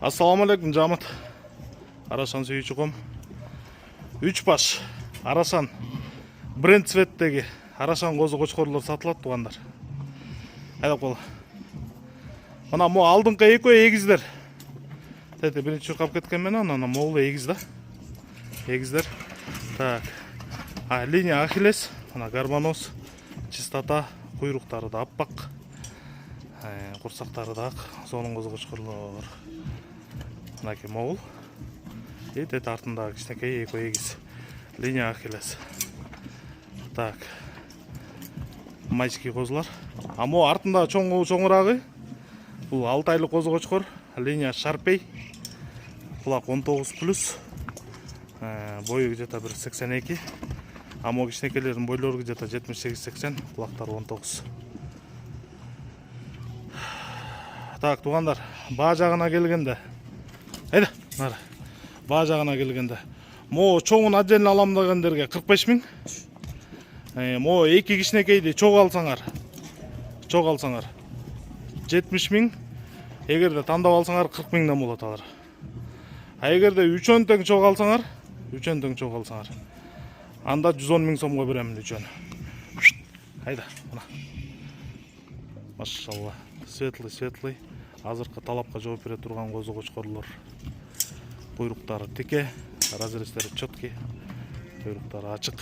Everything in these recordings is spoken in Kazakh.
Assalamu alaikum жамат. Арасан сүйүүчү ком. 3 баш Арасан бренд цветтеги Арасан козу кочкорлор сатылат тугандар. Айдап кол. Мына мо алдыңкы экөө эгиздер. Тете биринчи чуркап кеткен менен ана могул эгиз да. Эгиздер. Так. Линия Ахиллес, мына гармоноз, чистота, куйруктары да аппак. Курсактары да ак, сонун козу кочкорлор. Мынаки могул. Тете артындагы кичинекей экөө эгиз. Линия Ахиллес. Так. Майский козулар. А мо артында чоңурагы. Бул 6 айлык козу кочкор. Линия Шарпей. Кулак 19+. Бою где-то 182. А мо кичинекейлердин бойлору где-то 78-80. Кулактары 19. Так, тугандар, баа жагына келгенде. Айда, нара. Баа жагына келгенде. Мо чоңун отдельно алам дегендерге 45 миң. Мо эки кичинекейди чог алсаңар 70 миң. Эгерде тандап алсаңар 40 миңден болот алар. А эгерде үчөн тең чог алсаңар, анда 110 миң сомго беремин үчөнү. Айда, мына. Машалла, светлый. Азыркы талапка жооп бере турган козу кочкорлор. Куйруктары тике, разрезтери чёткий, куйруктары ачык.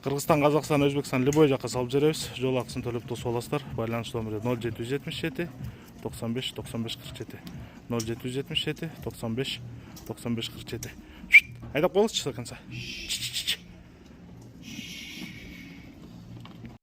Кыргызстан, Казакстан, Өзбекстан любой жакка салып жеребиз. Жол акысын төлөп тосуп аласыздар. Байланыш номери 0777 95 95 47. 0777 95 95 47. Айдап коелучу саканса.